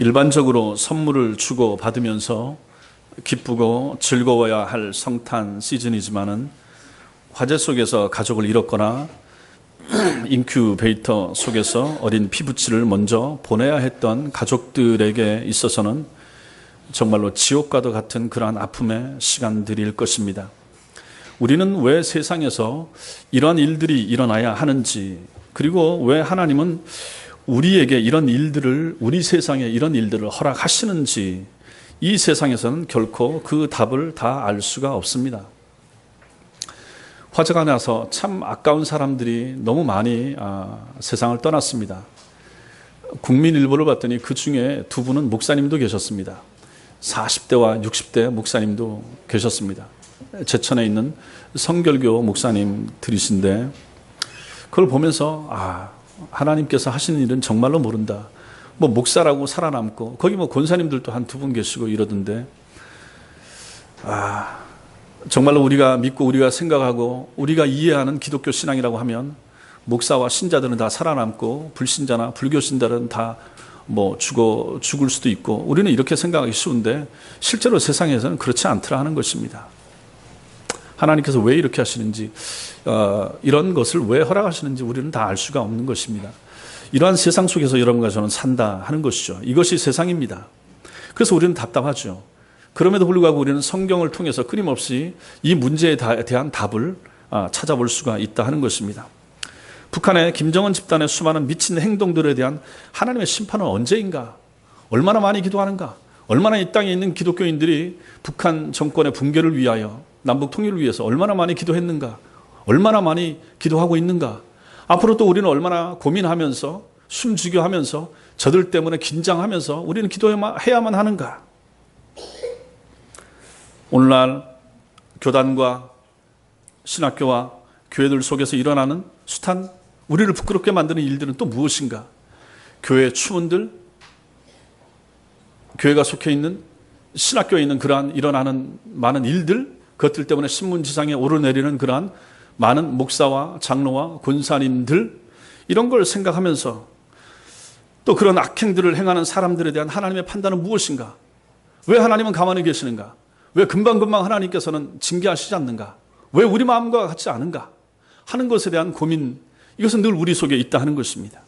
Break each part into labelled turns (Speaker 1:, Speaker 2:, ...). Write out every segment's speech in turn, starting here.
Speaker 1: 일반적으로 선물을 주고 받으면서 기쁘고 즐거워야 할 성탄 시즌이지만은 화재 속에서 가족을 잃었거나 인큐베이터 속에서 어린 피부치를 먼저 보내야 했던 가족들에게 있어서는 정말로 지옥과도 같은 그러한 아픔의 시간들일 것입니다. 우리는 왜 세상에서 이러한 일들이 일어나야 하는지, 그리고 왜 하나님은 우리에게 이런 일들을, 우리 세상에 이런 일들을 허락하시는지, 이 세상에서는 결코 그 답을 다 알 수가 없습니다. 화재가 나서 참 아까운 사람들이 너무 많이 세상을 떠났습니다. 국민일보를 봤더니 그 중에 두 분은 목사님도 계셨습니다. 40대와 60대 목사님도 계셨습니다. 제천에 있는 성결교 목사님들이신데, 그걸 보면서 하나님께서 하시는 일은 정말로 모른다. 뭐 목사라고 살아남고, 거기 뭐 권사님들도 한 두 분 계시고 이러던데, 정말로 우리가 믿고 우리가 생각하고 우리가 이해하는 기독교 신앙이라고 하면 목사와 신자들은 다 살아남고 불신자나 불교 신자들은 다 뭐 죽을 수도 있고, 우리는 이렇게 생각하기 쉬운데 실제로 세상에서는 그렇지 않더라 하는 것입니다. 하나님께서 왜 이렇게 하시는지, 이런 것을 왜 허락하시는지 우리는 다 알 수가 없는 것입니다. 이러한 세상 속에서 여러분과 저는 산다 하는 것이죠. 이것이 세상입니다. 그래서 우리는 답답하죠. 그럼에도 불구하고 우리는 성경을 통해서 끊임없이 이 문제에 대한 답을 찾아볼 수가 있다 하는 것입니다. 북한의 김정은 집단의 수많은 미친 행동들에 대한 하나님의 심판은 언제인가? 얼마나 많이 기도하는가? 얼마나 이 땅에 있는 기독교인들이 북한 정권의 붕괴를 위하여, 남북 통일을 위해서 얼마나 많이 기도했는가? 얼마나 많이 기도하고 있는가? 앞으로 또 우리는 얼마나 고민하면서 숨죽여하면서 저들 때문에 긴장하면서 우리는 기도해야만 하는가? 오늘날 교단과 신학교와 교회들 속에서 일어나는 숱한 우리를 부끄럽게 만드는 일들은 또 무엇인가? 교회 추문들, 교회가 속해 있는 신학교에 있는 그러한 일어나는 많은 일들, 그것들 때문에 신문지상에 오르내리는 그러한 많은 목사와 장로와 권사님들, 이런 걸 생각하면서 또 그런 악행들을 행하는 사람들에 대한 하나님의 판단은 무엇인가? 왜 하나님은 가만히 계시는가? 왜 금방금방 하나님께서는 징계하시지 않는가? 왜 우리 마음과 같지 않은가? 하는 것에 대한 고민, 이것은 늘 우리 속에 있다 하는 것입니다.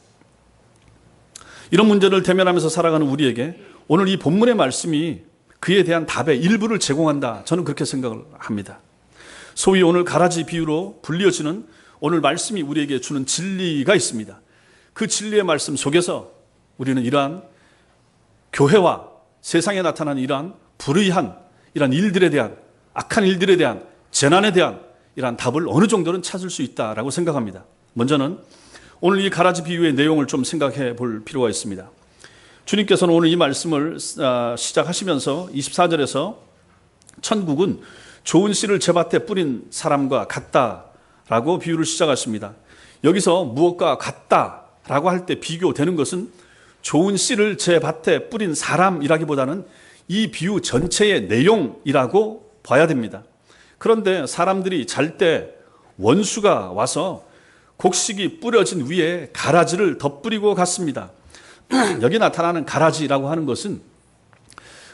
Speaker 1: 이런 문제를 대면하면서 살아가는 우리에게 오늘 이 본문의 말씀이 그에 대한 답의 일부를 제공한다, 저는 그렇게 생각을 합니다. 소위 오늘 가라지 비유로 불려지는 오늘 말씀이 우리에게 주는 진리가 있습니다. 그 진리의 말씀 속에서 우리는 이러한 교회와 세상에 나타나는 이러한 불의한 이러한 일들에 대한, 악한 일들에 대한, 재난에 대한 이러한 답을 어느 정도는 찾을 수 있다라고 생각합니다. 먼저는 오늘 이 가라지 비유의 내용을 좀 생각해 볼 필요가 있습니다. 주님께서는 오늘 이 말씀을 시작하시면서 24절에서 천국은 좋은 씨를 제 밭에 뿌린 사람과 같다라고 비유를 시작하십니다. 여기서 무엇과 같다라고 할 때 비교되는 것은 좋은 씨를 제 밭에 뿌린 사람이라기보다는 이 비유 전체의 내용이라고 봐야 됩니다. 그런데 사람들이 잘 때 원수가 와서 곡식이 뿌려진 위에 가라지를 덧뿌리고 갔습니다. 여기 나타나는 가라지라고 하는 것은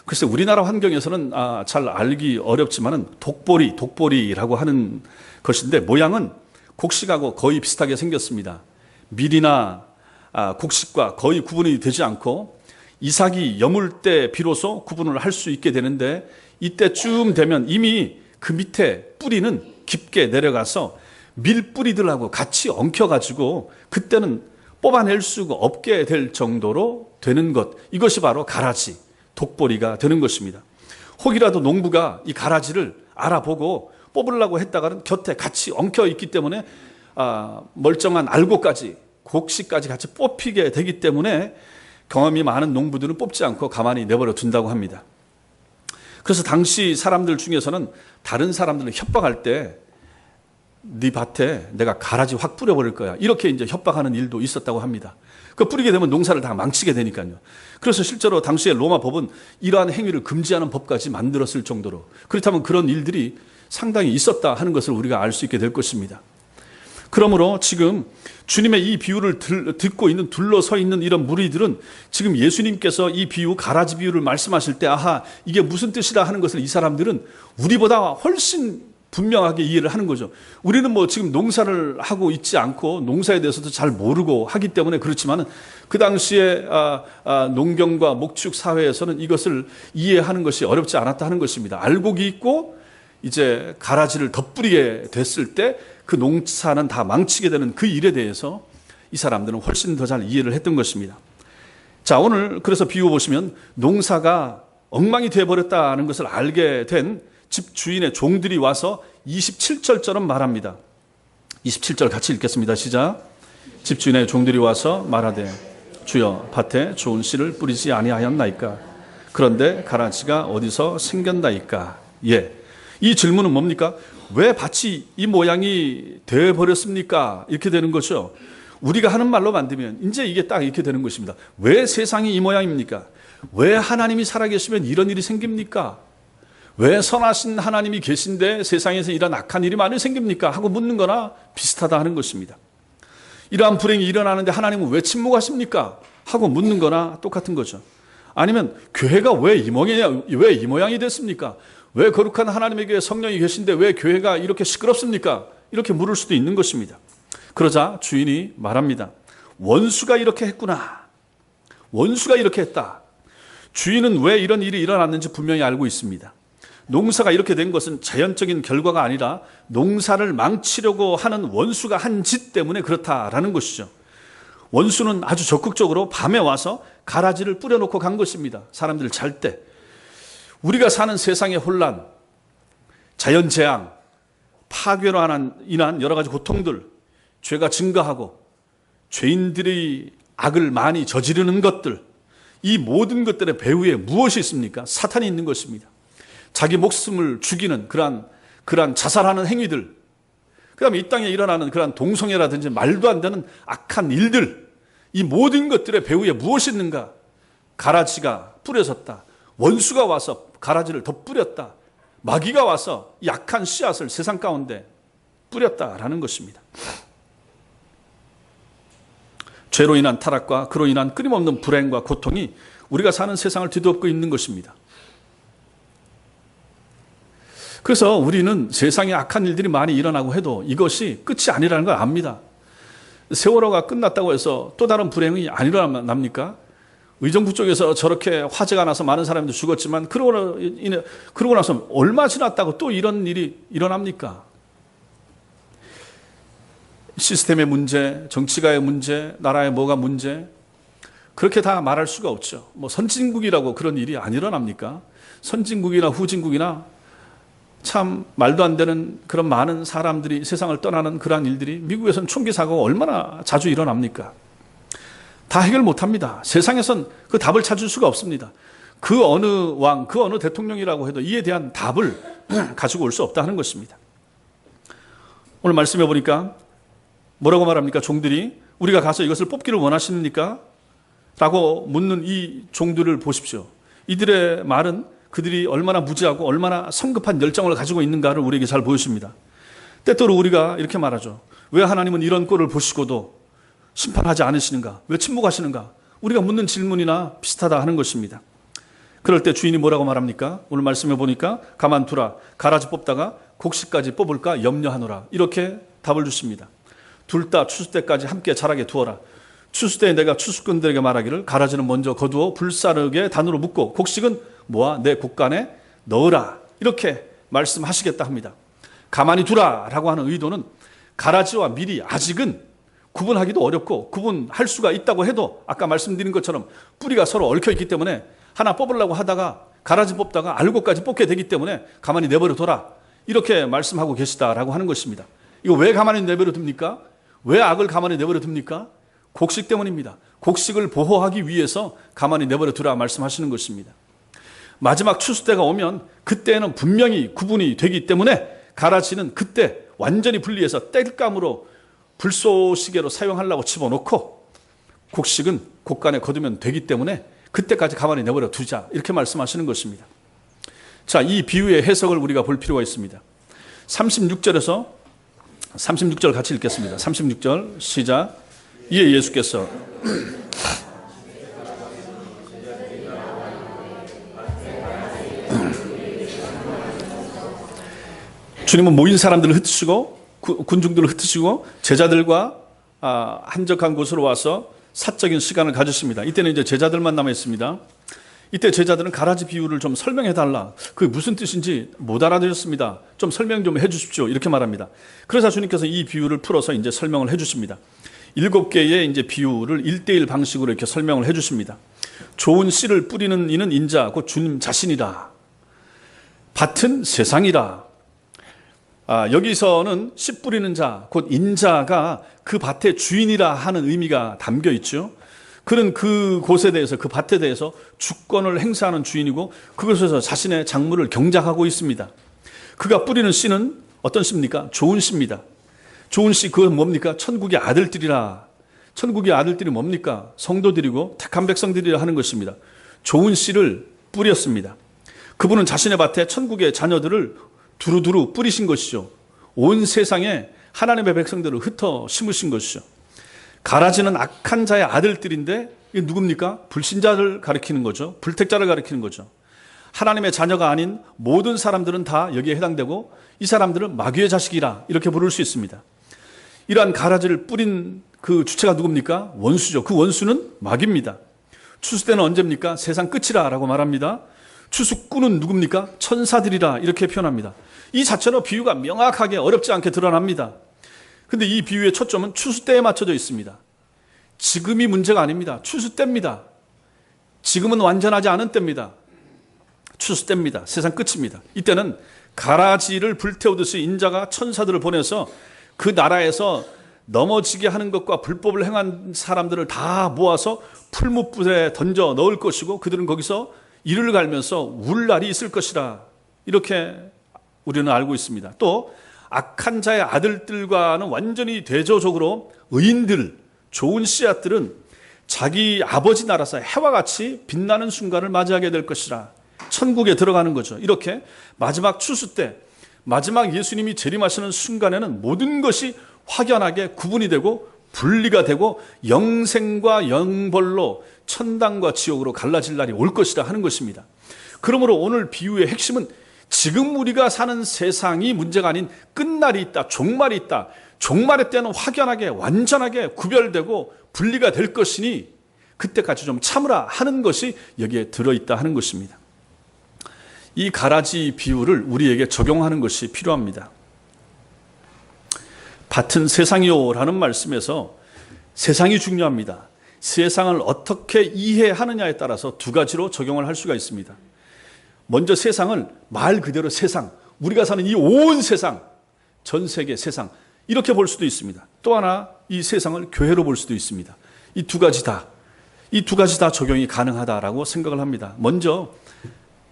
Speaker 1: 글쎄 우리나라 환경에서는 잘 알기 어렵지만은 독보리라고 하는 것인데, 모양은 곡식하고 거의 비슷하게 생겼습니다. 밀이나 곡식과 거의 구분이 되지 않고 이삭이 여물 때 비로소 구분을 할 수 있게 되는데, 이때쯤 되면 이미 그 밑에 뿌리는 깊게 내려가서 밀뿌리들하고 같이 엉켜가지고 그때는 뽑아낼 수가 없게 될 정도로 되는 것, 이것이 바로 가라지, 독보리가 되는 것입니다. 혹이라도 농부가 이 가라지를 알아보고 뽑으려고 했다가는 곁에 같이 엉켜 있기 때문에 멀쩡한 알곡까지, 곡식까지 같이 뽑히게 되기 때문에 경험이 많은 농부들은 뽑지 않고 가만히 내버려 둔다고 합니다. 그래서 당시 사람들 중에서는 다른 사람들을 협박할 때 네 밭에 내가 가라지 확 뿌려버릴 거야, 이렇게 이제 협박하는 일도 있었다고 합니다. 그 뿌리게 되면 농사를 다 망치게 되니까요. 그래서 실제로 당시에 로마 법은 이러한 행위를 금지하는 법까지 만들었을 정도로, 그렇다면 그런 일들이 상당히 있었다 하는 것을 우리가 알 수 있게 될 것입니다. 그러므로 지금 주님의 이 비유를 듣고 있는, 둘러서 있는 이런 무리들은 지금 예수님께서 이 비유, 가라지 비유를 말씀하실 때 아하, 이게 무슨 뜻이다 하는 것을 이 사람들은 우리보다 훨씬 분명하게 이해를 하는 거죠. 우리는 뭐 지금 농사를 하고 있지 않고 농사에 대해서도 잘 모르고 하기 때문에 그렇지만 그 당시에 농경과 목축 사회에서는 이것을 이해하는 것이 어렵지 않았다 하는 것입니다. 알곡이 있고 이제 가라지를 덧뿌리게 됐을 때 그 농사는 다 망치게 되는 그 일에 대해서 이 사람들은 훨씬 더 잘 이해를 했던 것입니다. 자, 오늘 그래서 비유 보시면 농사가 엉망이 되어버렸다는 것을 알게 된 집 주인의 종들이 와서 27절처럼 말합니다. 27절 같이 읽겠습니다. 시작. 집 주인의 종들이 와서 말하되 주여 밭에 좋은 씨를 뿌리지 아니하였나이까? 그런데 가라지가 어디서 생겼나이까? 예. 이 질문은 뭡니까? 왜 밭이 이 모양이 되어버렸습니까? 이렇게 되는 거죠. 우리가 하는 말로 만들면 이제 이게 딱 이렇게 되는 것입니다. 왜 세상이 이 모양입니까? 왜 하나님이 살아계시면 이런 일이 생깁니까? 왜 선하신 하나님이 계신데 세상에서 이런 악한 일이 많이 생깁니까? 하고 묻는 거나 비슷하다 하는 것입니다. 이러한 불행이 일어나는데 하나님은 왜 침묵하십니까? 하고 묻는 거나 똑같은 거죠. 아니면 교회가 왜 이 모양이 됐습니까? 왜 거룩한 하나님에게 성령이 계신데 왜 교회가 이렇게 시끄럽습니까? 이렇게 물을 수도 있는 것입니다. 그러자 주인이 말합니다. 원수가 이렇게 했구나. 원수가 이렇게 했다. 주인은 왜 이런 일이 일어났는지 분명히 알고 있습니다. 농사가 이렇게 된 것은 자연적인 결과가 아니라 농사를 망치려고 하는 원수가 한 짓 때문에 그렇다라는 것이죠. 원수는 아주 적극적으로 밤에 와서 가라지를 뿌려놓고 간 것입니다. 사람들 잘 때. 우리가 사는 세상의 혼란, 자연재앙, 파괴로 인한 여러 가지 고통들, 죄가 증가하고 죄인들이 악을 많이 저지르는 것들, 이 모든 것들의 배후에 무엇이 있습니까? 사탄이 있는 것입니다. 자기 목숨을 죽이는 그러한 자살하는 행위들, 그 다음에 이 땅에 일어나는 그러한 동성애라든지 말도 안 되는 악한 일들, 이 모든 것들의 배후에 무엇이 있는가? 가라지가 뿌려졌다. 원수가 와서 가라지를 덧뿌렸다. 마귀가 와서 약한 씨앗을 세상 가운데 뿌렸다라는 것입니다. 죄로 인한 타락과 그로 인한 끊임없는 불행과 고통이 우리가 사는 세상을 뒤덮고 있는 것입니다. 그래서 우리는 세상에 악한 일들이 많이 일어나고 해도 이것이 끝이 아니라는 걸 압니다. 세월호가 끝났다고 해서 또 다른 불행이 안 일어납니까? 의정부 쪽에서 저렇게 화재가 나서 많은 사람들이 죽었지만 그러고 나서 얼마 지났다고 또 이런 일이 일어납니까? 시스템의 문제, 정치가의 문제, 나라의 뭐가 문제, 그렇게 다 말할 수가 없죠. 뭐 선진국이라고 그런 일이 안 일어납니까? 선진국이나 후진국이나 참 말도 안 되는 그런 많은 사람들이 세상을 떠나는 그러한 일들이 미국에서는 총기 사고가 얼마나 자주 일어납니까? 다 해결 못합니다. 세상에선 그 답을 찾을 수가 없습니다. 그 어느 왕, 그 어느 대통령이라고 해도 이에 대한 답을 가지고 올 수 없다 하는 것입니다. 오늘 말씀해 보니까 뭐라고 말합니까? 종들이 우리가 가서 이것을 뽑기를 원하십니까? 라고 묻는 이 종들을 보십시오. 이들의 말은 그들이 얼마나 무지하고 얼마나 성급한 열정을 가지고 있는가를 우리에게 잘 보여줍니다. 때때로 우리가 이렇게 말하죠. 왜 하나님은 이런 꼴을 보시고도 심판하지 않으시는가? 왜 침묵하시는가? 우리가 묻는 질문이나 비슷하다 하는 것입니다. 그럴 때 주인이 뭐라고 말합니까? 오늘 말씀해 보니까 가만두라. 가라지 뽑다가 곡식까지 뽑을까 염려하노라. 이렇게 답을 주십니다. 둘 다 추수 때까지 함께 자라게 두어라. 추수 때에 내가 추수꾼들에게 말하기를 가라지는 먼저 거두어 불사르게 단으로 묶고 곡식은 모아 내 곡간에 넣으라. 이렇게 말씀하시겠다 합니다. 가만히 두라라고 하는 의도는 가라지와 밀이 아직은 구분하기도 어렵고 구분할 수가 있다고 해도 아까 말씀드린 것처럼 뿌리가 서로 얽혀 있기 때문에 하나 뽑으려고 하다가 가라지 뽑다가 알곡까지 뽑게 되기 때문에 가만히 내버려 둬라. 이렇게 말씀하고 계시다라고 하는 것입니다. 이거 왜 가만히 내버려 둡니까? 왜 악을 가만히 내버려 둡니까? 곡식 때문입니다. 곡식을 보호하기 위해서 가만히 내버려 두라 말씀하시는 것입니다. 마지막 추수 때가 오면 그때는 분명히 구분이 되기 때문에 가라지는 그때 완전히 분리해서 땔감으로 불쏘시개로 사용하려고 집어넣고 곡식은 곡간에 거두면 되기 때문에 그때까지 가만히 내버려 두자 이렇게 말씀하시는 것입니다. 자, 이 비유의 해석을 우리가 볼 필요가 있습니다. 36절에서 36절 같이 읽겠습니다. 36절 시작. 이에 예수께서 주님은 모인 사람들을 흩으시고 군중들을 흩으시고 제자들과 한적한 곳으로 와서 사적인 시간을 가졌습니다. 이때는 이제 제자들만 남아 있습니다. 이때 제자들은 가라지 비유를 좀 설명해 달라. 그게 무슨 뜻인지 못 알아들었습니다. 좀 설명 좀 해 주십시오. 이렇게 말합니다. 그래서 주님께서 이 비유를 풀어서 이제 설명을 해 주십니다. 7개의 이제 비유를 1:1 방식으로 이렇게 설명을 해 주십니다. 좋은 씨를 뿌리는 이는 인자, 곧 주님 자신이라. 밭은 세상이라. 여기서는 씨 뿌리는 자, 곧 인자가 그 밭의 주인이라 하는 의미가 담겨 있죠. 그는 그 곳에 대해서, 그 밭에 대해서 주권을 행사하는 주인이고 그곳에서 자신의 작물을 경작하고 있습니다. 그가 뿌리는 씨는 어떤 씨입니까? 좋은 씨입니다. 좋은 씨, 그건 뭡니까? 천국의 아들들이라. 천국의 아들들이 뭡니까? 성도들이고 택한 백성들이라 하는 것입니다. 좋은 씨를 뿌렸습니다. 그분은 자신의 밭에 천국의 자녀들을 두루두루 뿌리신 것이죠. 온 세상에 하나님의 백성들을 흩어 심으신 것이죠. 가라지는 악한 자의 아들들인데 이게 누굽니까? 불신자를 가리키는 거죠. 불택자를 가리키는 거죠. 하나님의 자녀가 아닌 모든 사람들은 다 여기에 해당되고 이 사람들은 마귀의 자식이라 이렇게 부를 수 있습니다. 이러한 가라지를 뿌린 그 주체가 누굽니까? 원수죠. 그 원수는 마귀입니다. 추수 때는 언제입니까? 세상 끝이라 라고 말합니다. 추수꾼은 누굽니까? 천사들이라 이렇게 표현합니다. 이 자체로 비유가 명확하게 어렵지 않게 드러납니다. 근데 이 비유의 초점은 추수 때에 맞춰져 있습니다. 지금이 문제가 아닙니다. 추수 때입니다. 지금은 완전하지 않은 때입니다. 추수 때입니다. 세상 끝입니다. 이때는 가라지를 불태우듯이 인자가 천사들을 보내서 그 나라에서 넘어지게 하는 것과 불법을 행한 사람들을 다 모아서 풀무불에 던져 넣을 것이고 그들은 거기서 이를 갈면서 울 날이 있을 것이라 이렇게 우리는 알고 있습니다. 또 악한 자의 아들들과는 완전히 대조적으로 의인들, 좋은 씨앗들은 자기 아버지 나라에서 해와 같이 빛나는 순간을 맞이하게 될 것이라 천국에 들어가는 거죠. 이렇게 마지막 추수 때 마지막 예수님이 재림하시는 순간에는 모든 것이 확연하게 구분이 되고 분리가 되고 영생과 영벌로 천당과 지옥으로 갈라질 날이 올 것이라 하는 것입니다. 그러므로 오늘 비유의 핵심은 지금 우리가 사는 세상이 문제가 아닌 끝날이 있다, 종말이 있다. 종말의 때는 확연하게 완전하게 구별되고 분리가 될 것이니 그때까지 좀 참으라 하는 것이 여기에 들어있다 하는 것입니다. 이 가라지 비유를 우리에게 적용하는 것이 필요합니다. 밭은 세상이요 라는 말씀에서 세상이 중요합니다. 세상을 어떻게 이해하느냐에 따라서 두 가지로 적용을 할 수가 있습니다. 먼저 세상을 말 그대로 세상, 우리가 사는 이 온 세상, 전 세계 세상 이렇게 볼 수도 있습니다. 또 하나 이 세상을 교회로 볼 수도 있습니다. 이 두 가지 다 적용이 가능하다라고 생각을 합니다. 먼저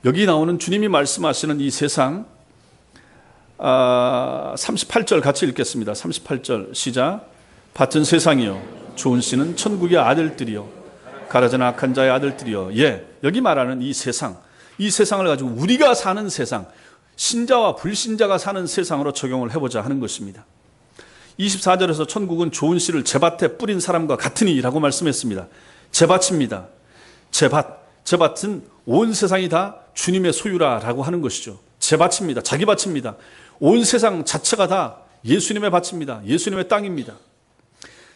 Speaker 1: 여기 나오는 주님이 말씀하시는 이 세상 38절 같이 읽겠습니다. 38절 시작. 밭은 세상이요 좋은 씨는 천국의 아들들이요 가라지는 악한 자의 아들들이요. 여기 말하는 이 세상을 가지고 우리가 사는 세상, 신자와 불신자가 사는 세상으로 적용을 해보자 하는 것입니다. 24절에서 천국은 좋은 씨를 제밭에 뿌린 사람과 같으니 라고 말씀했습니다. 제밭입니다. 제밭은 온 세상이 다 주님의 소유라라고 하는 것이죠. 제밭입니다. 자기 밭입니다. 온 세상 자체가 다 예수님의 밭입니다. 예수님의 땅입니다.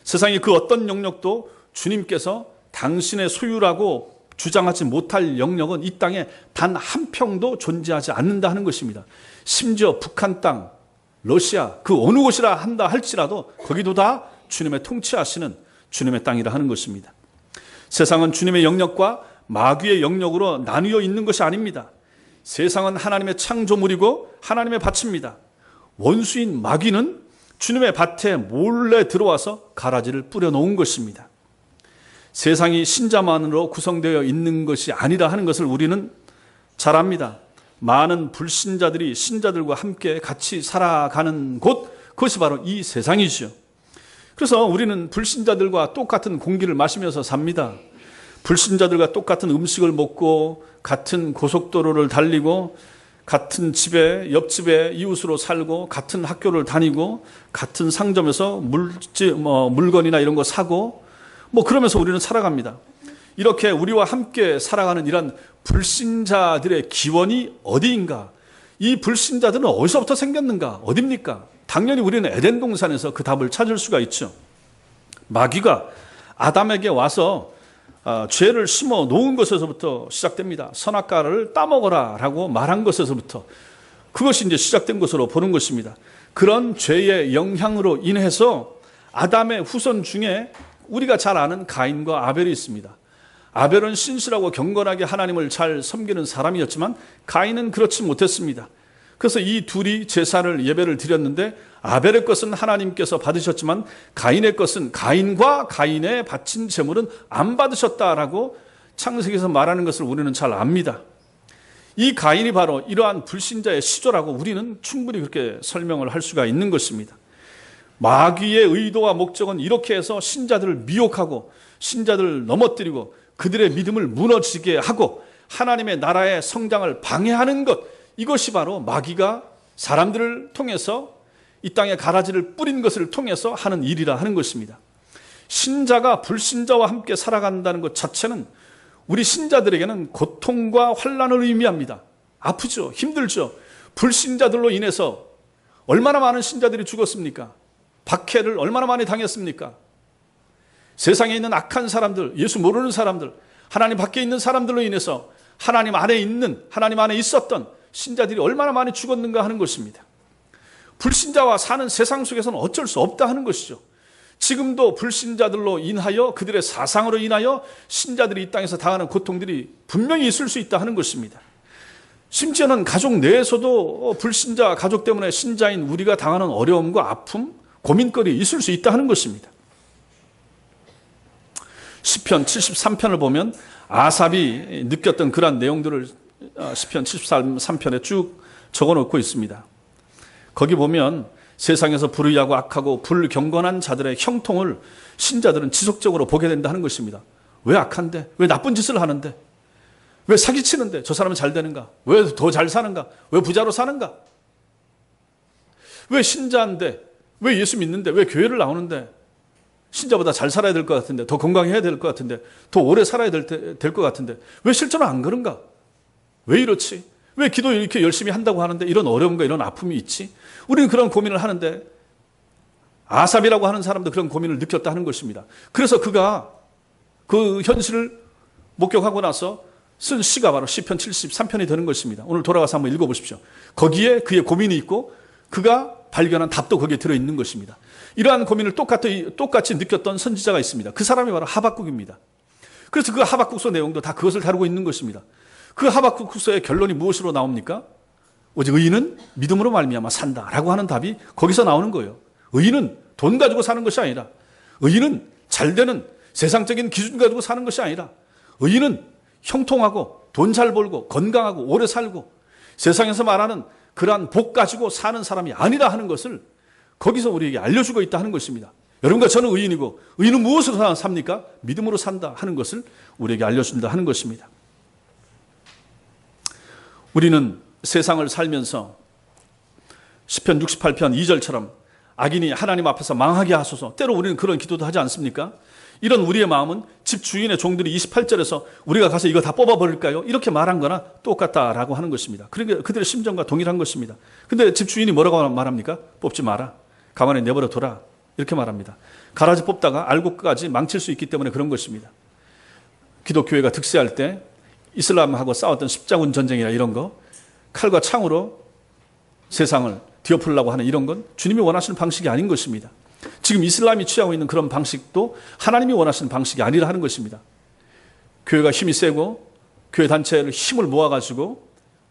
Speaker 1: 세상의 그 어떤 영역도 주님께서 당신의 소유라고 주장하지 못할 영역은 이 땅에 단 한 평도 존재하지 않는다 하는 것입니다. 심지어 북한 땅, 러시아 그 어느 곳이라 한다 할지라도 거기도 다 주님의 통치하시는 주님의 땅이라 하는 것입니다. 세상은 주님의 영역과 마귀의 영역으로 나뉘어 있는 것이 아닙니다. 세상은 하나님의 창조물이고 하나님의 밭입니다. 원수인 마귀는 주님의 밭에 몰래 들어와서 가라지를 뿌려놓은 것입니다. 세상이 신자만으로 구성되어 있는 것이 아니라 하는 것을 우리는 잘 압니다. 많은 불신자들이 신자들과 함께 같이 살아가는 곳, 그것이 바로 이 세상이죠. 그래서 우리는 불신자들과 똑같은 공기를 마시면서 삽니다. 불신자들과 똑같은 음식을 먹고 같은 고속도로를 달리고 같은 집에 옆집에 이웃으로 살고 같은 학교를 다니고 같은 상점에서 물건이나 이런 거 사고 그러면서 우리는 살아갑니다. 이렇게 우리와 함께 살아가는 이런 불신자들의 기원이 어디인가? 이 불신자들은 어디서부터 생겼는가? 어딥니까? 당연히 우리는 에덴 동산에서 그 답을 찾을 수가 있죠. 마귀가 아담에게 와서 죄를 심어 놓은 것에서부터 시작됩니다. 선악과를 따먹어라 라고 말한 것에서부터 그것이 이제 시작된 것으로 보는 것입니다. 그런 죄의 영향으로 인해서 아담의 후손 중에 우리가 잘 아는 가인과 아벨이 있습니다. 아벨은 신실하고 경건하게 하나님을 잘 섬기는 사람이었지만 가인은 그렇지 못했습니다. 그래서 이 둘이 제사를 예배를 드렸는데 아벨의 것은 하나님께서 받으셨지만 가인의 것은 가인과 가인의 바친 제물은 안 받으셨다라고 창세기에서 말하는 것을 우리는 잘 압니다. 이 가인이 바로 이러한 불신자의 시조라고 우리는 충분히 그렇게 설명을 할 수가 있는 것입니다. 마귀의 의도와 목적은 이렇게 해서 신자들을 미혹하고 신자들을 넘어뜨리고 그들의 믿음을 무너지게 하고 하나님의 나라의 성장을 방해하는 것, 이것이 바로 마귀가 사람들을 통해서 이 땅에 가라지를 뿌린 것을 통해서 하는 일이라 하는 것입니다. 신자가 불신자와 함께 살아간다는 것 자체는 우리 신자들에게는 고통과 환난을 의미합니다. 아프죠. 힘들죠. 불신자들로 인해서 얼마나 많은 신자들이 죽었습니까? 박해를 얼마나 많이 당했습니까? 세상에 있는 악한 사람들, 예수 모르는 사람들, 하나님 밖에 있는 사람들로 인해서 하나님 안에 있었던 신자들이 얼마나 많이 죽었는가 하는 것입니다. 불신자와 사는 세상 속에서는 어쩔 수 없다 하는 것이죠. 지금도 불신자들로 인하여 그들의 사상으로 인하여 신자들이 이 땅에서 당하는 고통들이 분명히 있을 수 있다 하는 것입니다. 심지어는 가족 내에서도 불신자 가족 때문에 신자인 우리가 당하는 어려움과 아픔, 고민거리 있을 수 있다 하는 것입니다. 시편 73편을 보면 아삽이 느꼈던 그러한 내용들을 시편 73편에 쭉 적어놓고 있습니다. 거기 보면 세상에서 불의하고 악하고 불경건한 자들의 형통을 신자들은 지속적으로 보게 된다 하는 것입니다. 왜 악한데? 왜 나쁜 짓을 하는데? 왜 사기치는데? 저 사람은 잘 되는가? 왜 더 잘 사는가? 왜 부자로 사는가? 왜 신자인데? 왜 예수 믿는데? 왜 교회를 나오는데? 신자보다 잘 살아야 될 것 같은데, 더 건강해야 될 것 같은데, 더 오래 살아야 될 것 같은데 왜 실제로 안 그런가? 왜 이렇지? 왜 기도 이렇게 열심히 한다고 하는데 이런 어려움과 이런 아픔이 있지? 우리는 그런 고민을 하는데 아삽이라고 하는 사람도 그런 고민을 느꼈다 하는 것입니다. 그래서 그가 그 현실을 목격하고 나서 쓴 시가 바로 시편 73편이 되는 것입니다. 오늘 돌아가서 한번 읽어보십시오. 거기에 그의 고민이 있고 그가 발견한 답도 거기에 들어있는 것입니다. 이러한 고민을 똑같이 느꼈던 선지자가 있습니다. 그 사람이 바로 하박국입니다. 그래서 그 하박국서 내용도 다 그것을 다루고 있는 것입니다. 그 하박국서의 결론이 무엇으로 나옵니까? 오직 의인은 믿음으로 말미암아 산다라고 하는 답이 거기서 나오는 거예요. 의인은 돈 가지고 사는 것이 아니라, 의인은 잘되는 세상적인 기준 가지고 사는 것이 아니라, 의인은 형통하고 돈 잘 벌고 건강하고 오래 살고 세상에서 말하는 그러한 복 가지고 사는 사람이 아니라 하는 것을 거기서 우리에게 알려주고 있다 하는 것입니다. 여러분과 저는 의인이고, 의인은 무엇으로 삽니까? 믿음으로 산다 하는 것을 우리에게 알려준다 하는 것입니다. 우리는 세상을 살면서 시편 68편 2절처럼 악인이 하나님 앞에서 망하게 하소서, 때로 우리는 그런 기도도 하지 않습니까? 이런 우리의 마음은 집 주인의 종들이 28절에서 우리가 가서 이거 다 뽑아버릴까요? 이렇게 말한 거나 똑같다라고 하는 것입니다. 그러니까 그들의 심정과 동일한 것입니다. 근데 집 주인이 뭐라고 말합니까? 뽑지 마라, 가만히 내버려 둬라, 이렇게 말합니다. 가라지 뽑다가 알고까지 망칠 수 있기 때문에 그런 것입니다. 기독교회가 득세할 때 이슬람하고 싸웠던 십자군 전쟁이나 이런 거, 칼과 창으로 세상을 뒤엎으려고 하는 이런 건 주님이 원하시는 방식이 아닌 것입니다. 지금 이슬람이 취하고 있는 그런 방식도 하나님이 원하시는 방식이 아니라 하는 것입니다. 교회가 힘이 세고 교회 단체를 힘을 모아가지고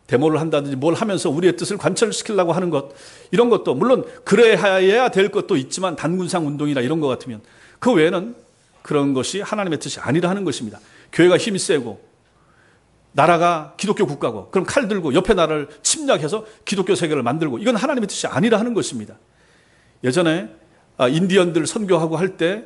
Speaker 1: 데모를 한다든지 뭘 하면서 우리의 뜻을 관철시키려고 하는 것, 이런 것도 물론 그래야 될 것도 있지만 단군상 운동이나 이런 것 같으면 그 외에는 그런 것이 하나님의 뜻이 아니라 하는 것입니다. 교회가 힘이 세고 나라가 기독교 국가고 그럼 칼 들고 옆에 나라를 침략해서 기독교 세계를 만들고, 이건 하나님의 뜻이 아니라 하는 것입니다. 예전에 인디언들 선교하고 할 때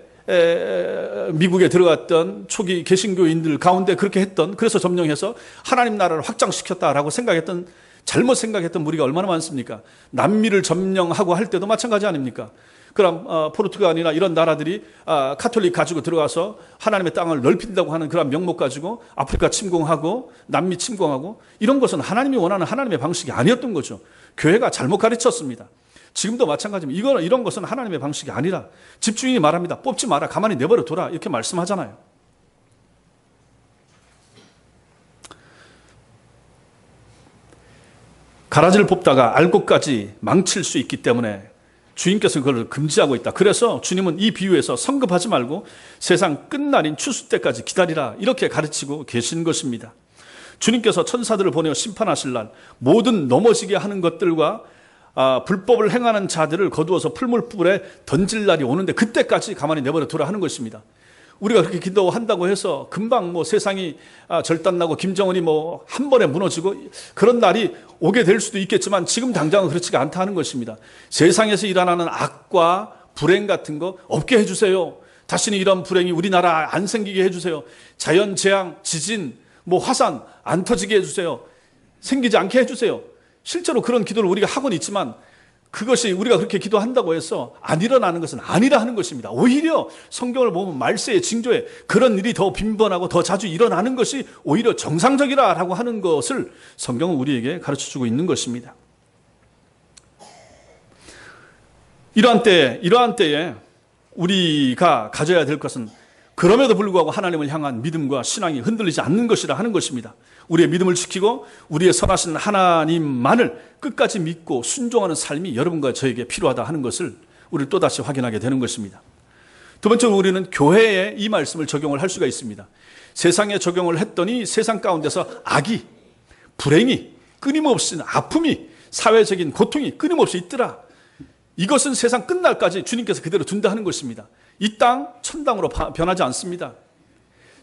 Speaker 1: 미국에 들어갔던 초기 개신교인들 가운데 그렇게 했던, 그래서 점령해서 하나님 나라를 확장시켰다라고 생각했던 잘못 생각했던 무리가 얼마나 많습니까? 남미를 점령하고 할 때도 마찬가지 아닙니까? 그럼 포르투갈이나 이런 나라들이 카톨릭 가지고 들어가서 하나님의 땅을 넓힌다고 하는 그런 명목 가지고 아프리카 침공하고 남미 침공하고, 이런 것은 하나님이 원하는 하나님의 방식이 아니었던 거죠. 교회가 잘못 가르쳤습니다. 지금도 마찬가지입니다. 이런 것은 하나님의 방식이 아니라, 집주인이 말합니다. 뽑지 마라, 가만히 내버려 둬라, 이렇게 말씀하잖아요. 가라지를 뽑다가 알곡까지 망칠 수 있기 때문에 주님께서 그걸 금지하고 있다. 그래서 주님은 이 비유에서 성급하지 말고 세상 끝날인 추수 때까지 기다리라, 이렇게 가르치고 계신 것입니다. 주님께서 천사들을 보내어 심판하실 날 모든 넘어지게 하는 것들과 불법을 행하는 자들을 거두어서 풀물불에 던질 날이 오는데, 그때까지 가만히 내버려 두라 하는 것입니다. 우리가 그렇게 기도한다고 해서 금방 세상이 절단나고 김정은이 한 번에 무너지고 그런 날이 오게 될 수도 있겠지만, 지금 당장은 그렇지가 않다 하는 것입니다. 세상에서 일어나는 악과 불행 같은 거 없게 해주세요. 다시는 이런 불행이 우리나라 안 생기게 해주세요. 자연재앙, 지진, 화산 안 터지게 해주세요. 생기지 않게 해주세요. 실제로 그런 기도를 우리가 하고는 있지만, 그것이 우리가 그렇게 기도한다고 해서 안 일어나는 것은 아니라 하는 것입니다. 오히려 성경을 보면 말세에, 징조에 그런 일이 더 빈번하고 더 자주 일어나는 것이 오히려 정상적이라고 하는 것을 성경은 우리에게 가르쳐주고 있는 것입니다. 이러한 때에 우리가 가져야 될 것은 그럼에도 불구하고 하나님을 향한 믿음과 신앙이 흔들리지 않는 것이라 하는 것입니다. 우리의 믿음을 지키고 우리의 선하신 하나님만을 끝까지 믿고 순종하는 삶이 여러분과 저에게 필요하다 하는 것을 우리 또다시 확인하게 되는 것입니다. 두 번째로, 우리는 교회에 이 말씀을 적용을 할 수가 있습니다. 세상에 적용을 했더니 세상 가운데서 악이, 불행이, 끊임없이 아픔이, 사회적인 고통이 끊임없이 있더라. 이것은 세상 끝날까지 주님께서 그대로 둔다 하는 것입니다. 이 땅 천당으로 변하지 않습니다.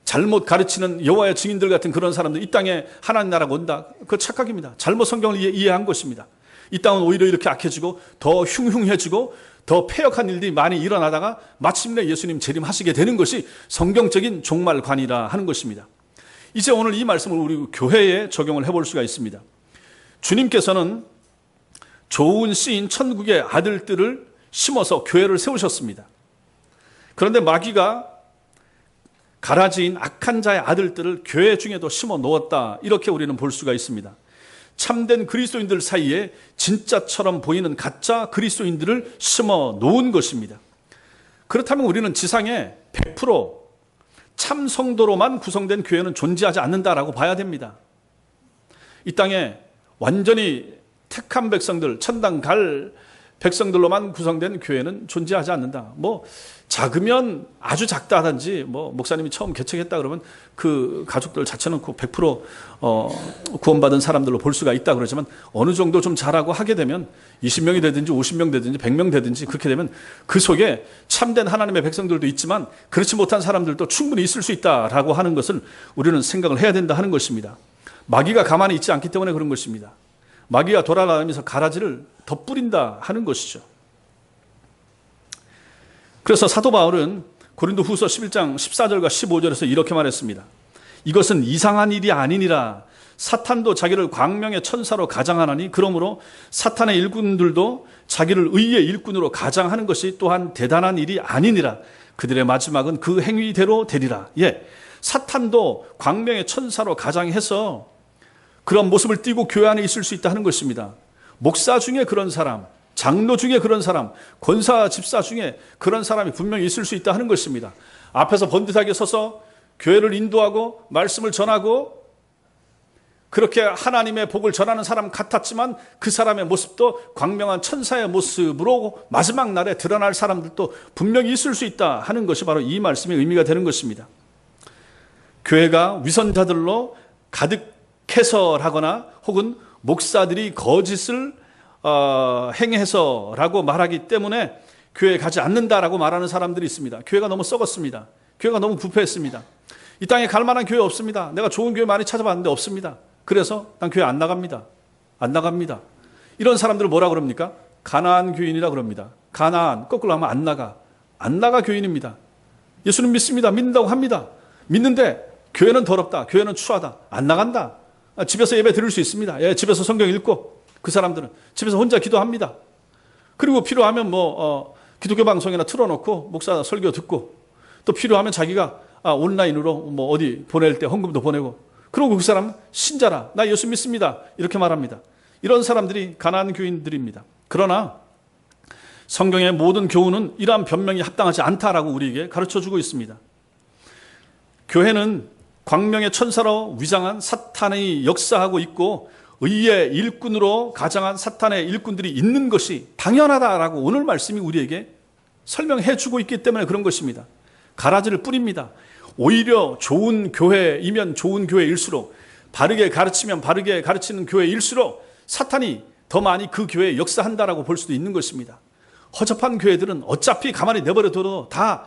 Speaker 1: 잘못 가르치는 여호와의 증인들 같은 그런 사람들, 이 땅에 하나님 나라가 온다, 그거 착각입니다. 잘못 성경을 이해한 것입니다. 이 땅은 오히려 이렇게 악해지고 더 흉흉해지고 더 패역한 일들이 많이 일어나다가 마침내 예수님 재림하시게 되는 것이 성경적인 종말관이라 하는 것입니다. 이제 오늘 이 말씀을 우리 교회에 적용을 해볼 수가 있습니다. 주님께서는 좋은 씨인 천국의 아들들을 심어서 교회를 세우셨습니다. 그런데 마귀가 가라지인 악한 자의 아들들을 교회 중에도 심어 놓았다, 이렇게 우리는 볼 수가 있습니다. 참된 그리스도인들 사이에 진짜처럼 보이는 가짜 그리스도인들을 심어 놓은 것입니다. 그렇다면 우리는 지상에 100% 참 성도로만 구성된 교회는 존재하지 않는다라고 봐야 됩니다. 이 땅에 완전히 택한 백성들, 천당 갈 백성들로만 구성된 교회는 존재하지 않는다. 작으면 아주 작다 하든지, 목사님이 처음 개척했다 그러면 그 가족들 자체는 100% 구원받은 사람들로 볼 수가 있다 그러지만, 어느 정도 좀 잘하고 하게 되면 20명이 되든지 50명 되든지 100명 되든지 그렇게 되면 그 속에 참된 하나님의 백성들도 있지만 그렇지 못한 사람들도 충분히 있을 수 있다라고 하는 것을 우리는 생각을 해야 된다 하는 것입니다. 마귀가 가만히 있지 않기 때문에 그런 것입니다. 마귀가 돌아다니면서 가라지를 덧뿌린다 하는 것이죠. 그래서 사도 바울은 고린도 후서 11장 14절과 15절에서 이렇게 말했습니다. 이것은 이상한 일이 아니니라. 사탄도 자기를 광명의 천사로 가장하나니, 그러므로 사탄의 일꾼들도 자기를 의의 일꾼으로 가장하는 것이 또한 대단한 일이 아니니라. 그들의 마지막은 그 행위대로 되리라. 사탄도 광명의 천사로 가장해서 그런 모습을 띠고 교회 안에 있을 수 있다 하는 것입니다. 목사 중에 그런 사람, 장로 중에 그런 사람, 권사 집사 중에 그런 사람이 분명히 있을 수 있다 하는 것입니다. 앞에서 번듯하게 서서 교회를 인도하고 말씀을 전하고 그렇게 하나님의 복을 전하는 사람 같았지만, 그 사람의 모습도 광명한 천사의 모습으로 마지막 날에 드러날 사람들도 분명히 있을 수 있다 하는 것이 바로 이 말씀의 의미가 되는 것입니다. 교회가 위선자들로 가득해서라거나 혹은 목사들이 거짓을 행해서라고 말하기 때문에 교회에 가지 않는다라고 말하는 사람들이 있습니다. 교회가 너무 썩었습니다. 교회가 너무 부패했습니다. 이 땅에 갈 만한 교회 없습니다. 내가 좋은 교회 많이 찾아봤는데 없습니다. 그래서 난 교회 안 나갑니다. 안 나갑니다. 이런 사람들을 뭐라 그럽니까? 가나안 교인이라 그럽니다. 가나안, 거꾸로 하면 안 나가. 안 나가 교인입니다. 예수는 믿습니다. 믿는다고 합니다. 믿는데 교회는 더럽다. 교회는 추하다. 안 나간다. 집에서 예배 드릴 수 있습니다. 예, 집에서 성경 읽고 그 사람들은 집에서 혼자 기도합니다. 그리고 필요하면 기독교 방송이나 틀어놓고 목사 설교 듣고 또 필요하면 자기가 온라인으로 어디 보낼 때 헌금도 보내고 그러고 그 사람은 신자라 나 예수 믿습니다 이렇게 말합니다. 이런 사람들이 가난한 교인들입니다. 그러나 성경의 모든 교훈은 이러한 변명이 합당하지 않다라고 우리에게 가르쳐주고 있습니다. 교회는 광명의 천사로 위장한 사탄이 역사하고 있고 의의 일꾼으로 가장한 사탄의 일꾼들이 있는 것이 당연하다라고 오늘 말씀이 우리에게 설명해 주고 있기 때문에 그런 것입니다. 가라지를 뿌립니다. 오히려 좋은 교회이면 좋은 교회일수록 바르게 가르치면 바르게 가르치는 교회일수록 사탄이 더 많이 그 교회에 역사한다라고 볼 수도 있는 것입니다. 허접한 교회들은 어차피 가만히 내버려둬도 다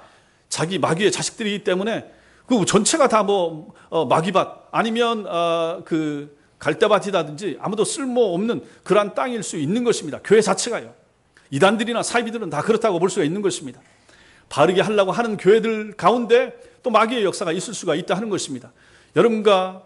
Speaker 1: 자기 마귀의 자식들이기 때문에 그 전체가 다 마귀밭 아니면 그 갈대밭이라든지 아무도 쓸모없는 그러한 땅일 수 있는 것입니다. 교회 자체가요. 이단들이나 사이비들은 다 그렇다고 볼 수가 있는 것입니다. 바르게 하려고 하는 교회들 가운데 또 마귀의 역사가 있을 수가 있다 하는 것입니다. 여러분과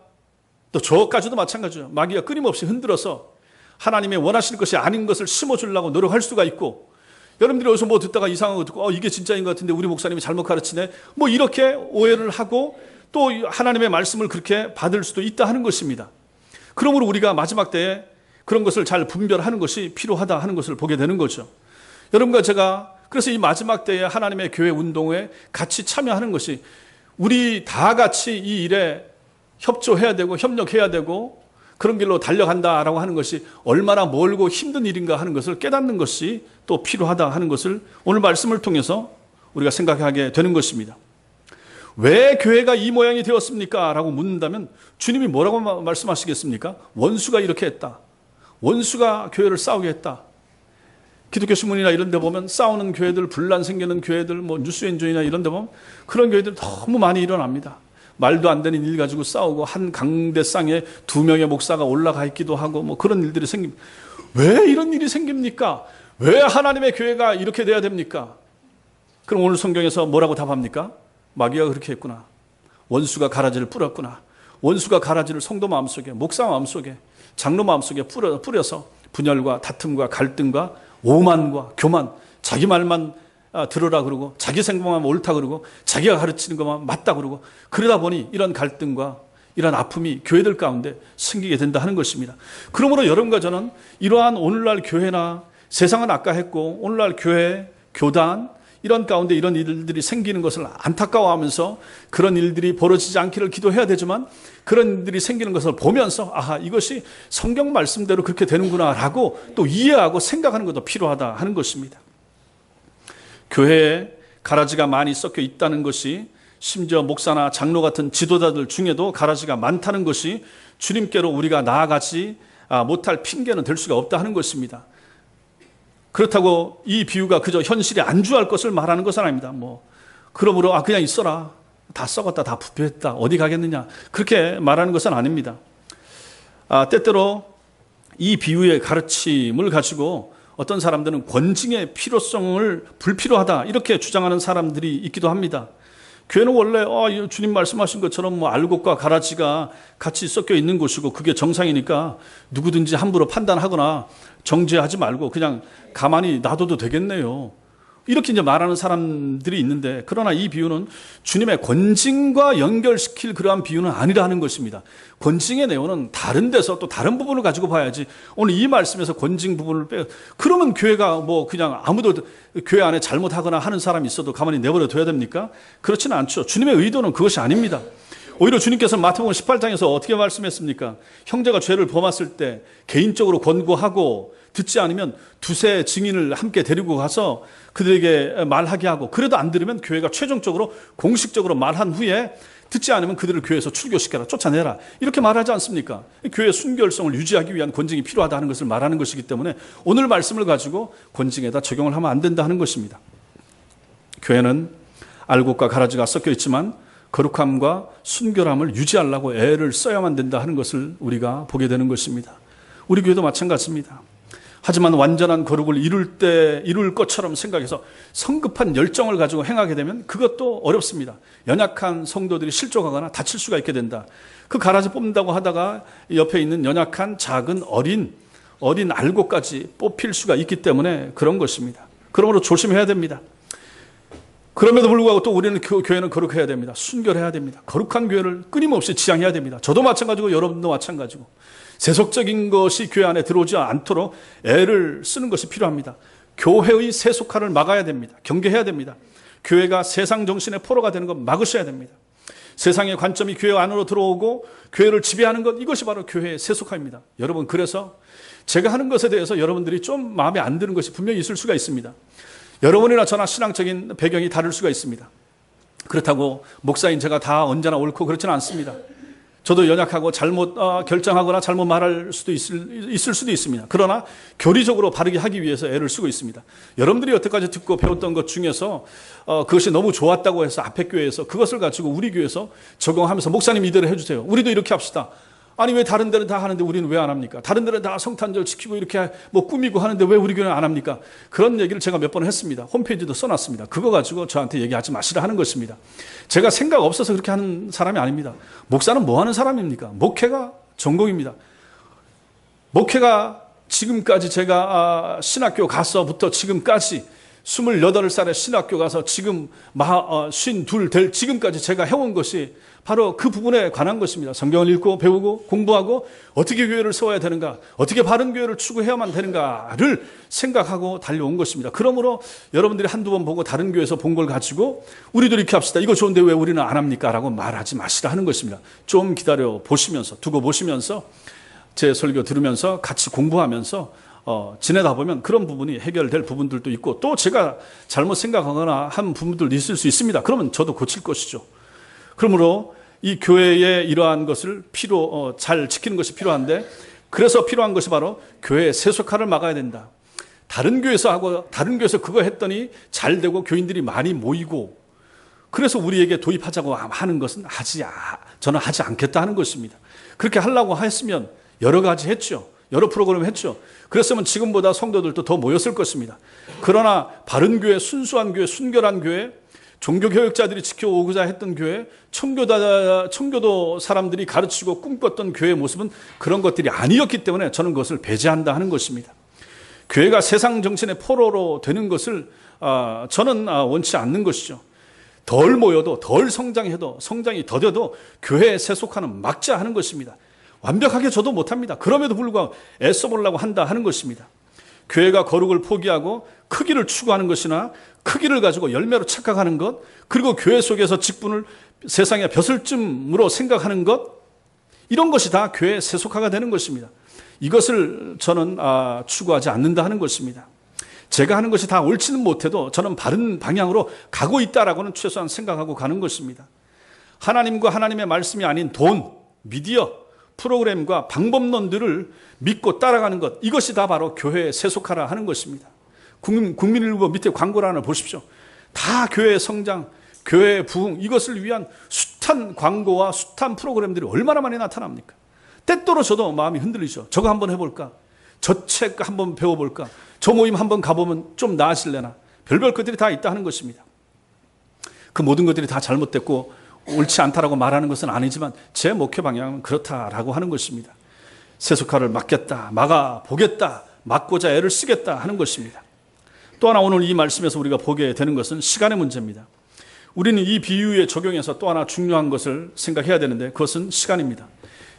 Speaker 1: 또 저까지도 마찬가지죠. 마귀가 끊임없이 흔들어서 하나님의 원하시는 것이 아닌 것을 심어주려고 노력할 수가 있고 여러분들이 어디서 듣다가 이상한 거 듣고 이게 진짜인 것 같은데 우리 목사님이 잘못 가르치네 이렇게 오해를 하고 또 하나님의 말씀을 그렇게 받을 수도 있다 하는 것입니다. 그러므로 우리가 마지막 때에 그런 것을 잘 분별하는 것이 필요하다 하는 것을 보게 되는 거죠. 여러분과 제가 그래서 이 마지막 때에 하나님의 교회 운동에 같이 참여하는 것이 우리 다 같이 이 일에 협조해야 되고 협력해야 되고 그런 길로 달려간다라고 하는 것이 얼마나 멀고 힘든 일인가 하는 것을 깨닫는 것이 또 필요하다 하는 것을 오늘 말씀을 통해서 우리가 생각하게 되는 것입니다. 왜 교회가 이 모양이 되었습니까? 라고 묻는다면 주님이 뭐라고 말씀하시겠습니까? 원수가 이렇게 했다. 원수가 교회를 싸우게 했다. 기독교 신문이나 이런 데 보면 싸우는 교회들, 분란 생기는 교회들, 뉴스엔조이나 이런 데 보면 그런 교회들 너무 많이 일어납니다. 말도 안 되는 일 가지고 싸우고 한 강대상에 2명의 목사가 올라가 있기도 하고 그런 일들이 생깁니다. 왜 이런 일이 생깁니까? 왜 하나님의 교회가 이렇게 돼야 됩니까? 그럼 오늘 성경에서 뭐라고 답합니까? 마귀가 그렇게 했구나. 원수가 가라지를 뿌렸구나. 원수가 가라지를 성도 마음속에, 목사 마음속에, 장로 마음속에 뿌려서 분열과 다툼과 갈등과 오만과 교만, 자기 말만 들으라 그러고 자기 생각만 옳다 그러고 자기가 가르치는 것만 맞다 그러고 그러다 보니 이런 갈등과 이런 아픔이 교회들 가운데 생기게 된다 하는 것입니다. 그러므로 여러분과 저는 이러한 오늘날 교회나 세상은 아까 했고 오늘날 교회, 교단 이런 가운데 이런 일들이 생기는 것을 안타까워하면서 그런 일들이 벌어지지 않기를 기도해야 되지만 그런 일들이 생기는 것을 보면서 이것이 성경 말씀대로 그렇게 되는구나라고 또 이해하고 생각하는 것도 필요하다 하는 것입니다. 교회에 가라지가 많이 섞여 있다는 것이 심지어 목사나 장로 같은 지도자들 중에도 가라지가 많다는 것이 주님께로 우리가 나아가지 못할 핑계는 될 수가 없다 하는 것입니다. 그렇다고 이 비유가 그저 현실에 안주할 것을 말하는 것은 아닙니다. 그러므로 그냥 있어라. 다 썩었다. 다 부패했다. 어디 가겠느냐. 그렇게 말하는 것은 아닙니다. 때때로 이 비유의 가르침을 가지고 어떤 사람들은 권징의 필요성을 불필요하다 이렇게 주장하는 사람들이 있기도 합니다. 교회는 원래 주님 말씀하신 것처럼 알곡과 가라지가 같이 섞여 있는 곳이고 그게 정상이니까 누구든지 함부로 판단하거나 정죄하지 말고 그냥 가만히 놔둬도 되겠네요. 이렇게 이제 말하는 사람들이 있는데 그러나 이 비유는 주님의 권징과 연결시킬 그러한 비유는 아니라는 것입니다. 권징의 내용은 다른 데서 또 다른 부분을 가지고 봐야지 오늘 이 말씀에서 권징 부분을 그러면 교회가 그냥 아무도 교회 안에 잘못하거나 하는 사람이 있어도 가만히 내버려 둬야 됩니까? 그렇지는 않죠. 주님의 의도는 그것이 아닙니다. 오히려 주님께서 마태복음 18장에서 어떻게 말씀했습니까? 형제가 죄를 범했을 때 개인적으로 권고하고 듣지 않으면 두세 증인을 함께 데리고 가서 그들에게 말하게 하고 그래도 안 들으면 교회가 최종적으로 공식적으로 말한 후에 듣지 않으면 그들을 교회에서 출교시켜라, 쫓아내라 이렇게 말하지 않습니까? 교회의 순결성을 유지하기 위한 권징이 필요하다 하는 것을 말하는 것이기 때문에 오늘 말씀을 가지고 권징에다 적용을 하면 안 된다 하는 것입니다. 교회는 알곡과 가라지가 섞여 있지만 거룩함과 순결함을 유지하려고 애를 써야만 된다 하는 것을 우리가 보게 되는 것입니다. 우리 교회도 마찬가지입니다. 하지만 완전한 거룩을 이룰 것처럼 생각해서 성급한 열정을 가지고 행하게 되면 그것도 어렵습니다. 연약한 성도들이 실족하거나 다칠 수가 있게 된다. 그 가라지 뽑는다고 하다가 옆에 있는 연약한 작은 어린 알곡까지 뽑힐 수가 있기 때문에 그런 것입니다. 그러므로 조심해야 됩니다. 그럼에도 불구하고 또 우리는 교회는 거룩해야 됩니다. 순결해야 됩니다. 거룩한 교회를 끊임없이 지향해야 됩니다. 저도 마찬가지고 여러분도 마찬가지고 세속적인 것이 교회 안에 들어오지 않도록 애를 쓰는 것이 필요합니다. 교회의 세속화를 막아야 됩니다. 경계해야 됩니다. 교회가 세상 정신의 포로가 되는 것 막으셔야 됩니다. 세상의 관점이 교회 안으로 들어오고 교회를 지배하는 것, 이것이 바로 교회의 세속화입니다. 여러분, 그래서 제가 하는 것에 대해서 여러분들이 좀 마음에 안 드는 것이 분명히 있을 수가 있습니다. 여러분이나 저나 신앙적인 배경이 다를 수가 있습니다. 그렇다고 목사인 제가 다 언제나 옳고 그렇지는 않습니다. 저도 연약하고 잘못 결정하거나 잘못 말할 수도 있을 수도 있습니다. 그러나 교리적으로 바르게 하기 위해서 애를 쓰고 있습니다. 여러분들이 여태까지 듣고 배웠던 것 중에서 그것이 너무 좋았다고 해서 앞에 교회에서 그것을 가지고 우리 교회에서 적용하면서 목사님 이대로 해주세요. 우리도 이렇게 합시다. 아니 왜 다른 데는 다 하는데 우리는 왜 안 합니까? 다른 데는 다 성탄절 지키고 이렇게 뭐 꾸미고 하는데 왜 우리 교회는 안 합니까? 그런 얘기를 제가 몇 번 했습니다. 홈페이지도 써놨습니다. 그거 가지고 저한테 얘기하지 마시라 하는 것입니다. 제가 생각 없어서 그렇게 하는 사람이 아닙니다. 목사는 뭐 하는 사람입니까? 목회가 전공입니다. 목회가 지금까지 제가 신학교 가서부터 지금까지 28살에 신학교 가서 지금 52 될 지금까지 제가 해온 것이 바로 그 부분에 관한 것입니다. 성경을 읽고 배우고 공부하고 어떻게 교회를 세워야 되는가, 어떻게 바른 교회를 추구해야만 되는가를 생각하고 달려온 것입니다. 그러므로 여러분들이 한두 번 보고 다른 교회에서 본 걸 가지고 우리도 이렇게 합시다. 이거 좋은데 왜 우리는 안 합니까? 라고 말하지 마시라 하는 것입니다. 좀 기다려 보시면서, 두고 보시면서 제 설교 들으면서 같이 공부하면서 지내다 보면 그런 부분이 해결될 부분들도 있고 또 제가 잘못 생각하거나 한 부분들도 있을 수 있습니다. 그러면 저도 고칠 것이죠. 그러므로 이 교회의 이러한 것을 잘 지키는 것이 필요한데 그래서 필요한 것이 바로 교회의 세속화를 막아야 된다. 다른 교회에서 그거 했더니 잘 되고 교인들이 많이 모이고 그래서 우리에게 도입하자고 하는 것은 저는 하지 않겠다 하는 것입니다. 그렇게 하려고 했으면 여러 가지 했죠. 여러 프로그램 했죠. 그랬으면 지금보다 성도들도 더 모였을 것입니다. 그러나 바른 교회, 순수한 교회, 순결한 교회, 종교교육자들이 지켜오고자 했던 교회, 청교도 사람들이 가르치고 꿈꿨던 교회의 모습은 그런 것들이 아니었기 때문에 저는 그것을 배제한다 하는 것입니다. 교회가 세상 정신의 포로로 되는 것을 저는 원치 않는 것이죠. 덜 모여도 덜 성장해도 성장이 더뎌도 교회의 세속화는 막자 하는 것입니다. 완벽하게 저도 못합니다. 그럼에도 불구하고 애써보려고 한다 하는 것입니다. 교회가 거룩을 포기하고 크기를 추구하는 것이나 크기를 가지고 열매로 착각하는 것, 그리고 교회 속에서 직분을 세상의 벼슬쯤으로 생각하는 것, 이런 것이 다 교회의 세속화가 되는 것입니다. 이것을 저는 추구하지 않는다 하는 것입니다. 제가 하는 것이 다 옳지는 못해도 저는 바른 방향으로 가고 있다라고는 최소한 생각하고 가는 것입니다. 하나님과 하나님의 말씀이 아닌 돈, 미디어, 프로그램과 방법론들을 믿고 따라가는 것, 이것이 다 바로 교회의 세속화라 하는 것입니다. 국민일보 밑에 광고란을 보십시오. 다 교회의 성장, 교회의 부흥, 이것을 위한 숱한 광고와 숱한 프로그램들이 얼마나 많이 나타납니까? 때때로 저도 마음이 흔들리죠. 저거 한번 해볼까? 저 책 한번 배워볼까? 저 모임 한번 가보면 좀 나아질래나? 별별 것들이 다 있다 하는 것입니다. 그 모든 것들이 다 잘못됐고 옳지 않다라고 말하는 것은 아니지만 제 목회 방향은 그렇다라고 하는 것입니다. 세속화를 막겠다, 막아보겠다, 막고자 애를 쓰겠다 하는 것입니다. 또 하나 오늘 이 말씀에서 우리가 보게 되는 것은 시간의 문제입니다. 우리는 이 비유에 적용해서 또 하나 중요한 것을 생각해야 되는데 그것은 시간입니다.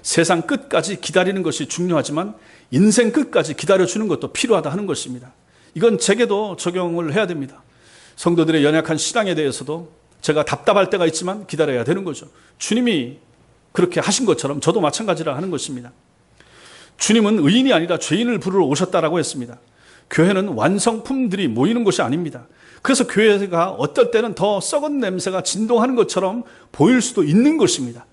Speaker 1: 세상 끝까지 기다리는 것이 중요하지만 인생 끝까지 기다려주는 것도 필요하다 하는 것입니다. 이건 제게도 적용을 해야 됩니다. 성도들의 연약한 신앙에 대해서도 제가 답답할 때가 있지만 기다려야 되는 거죠. 주님이 그렇게 하신 것처럼 저도 마찬가지라 하는 것입니다. 주님은 의인이 아니라 죄인을 부르러 오셨다라고 했습니다. 교회는 완성품들이 모이는 곳이 아닙니다. 그래서 교회가 어떨 때는 더 썩은 냄새가 진동하는 것처럼 보일 수도 있는 것입니다.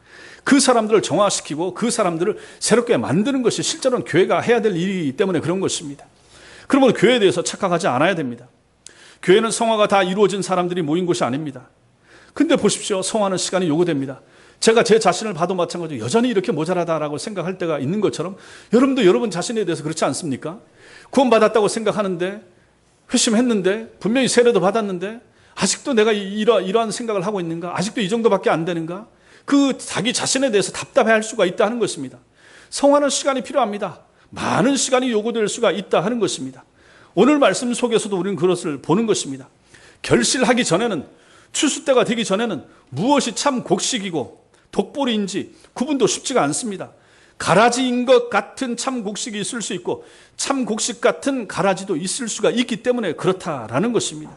Speaker 1: 그 사람들을 정화시키고 그 사람들을 새롭게 만드는 것이 실제로는 교회가 해야 될 일이기 때문에 그런 것입니다. 그러면 교회에 대해서 착각하지 않아야 됩니다. 교회는 성화가 다 이루어진 사람들이 모인 곳이 아닙니다. 근데 보십시오. 성화는 시간이 요구됩니다. 제가 제 자신을 봐도 마찬가지로 여전히 이렇게 모자라다라고 생각할 때가 있는 것처럼 여러분도 여러분 자신에 대해서 그렇지 않습니까? 구원받았다고 생각하는데, 회심했는데, 분명히 세례도 받았는데 아직도 내가 이러한 생각을 하고 있는가? 아직도 이 정도밖에 안 되는가? 그 자기 자신에 대해서 답답해할 수가 있다 하는 것입니다. 성화는 시간이 필요합니다. 많은 시간이 요구될 수가 있다 하는 것입니다. 오늘 말씀 속에서도 우리는 그것을 보는 것입니다. 결실하기 전에는, 추수 때가 되기 전에는 무엇이 참 곡식이고 독보리인지 구분도 쉽지가 않습니다. 가라지인 것 같은 참 곡식이 있을 수 있고 참 곡식 같은 가라지도 있을 수가 있기 때문에 그렇다라는 것입니다.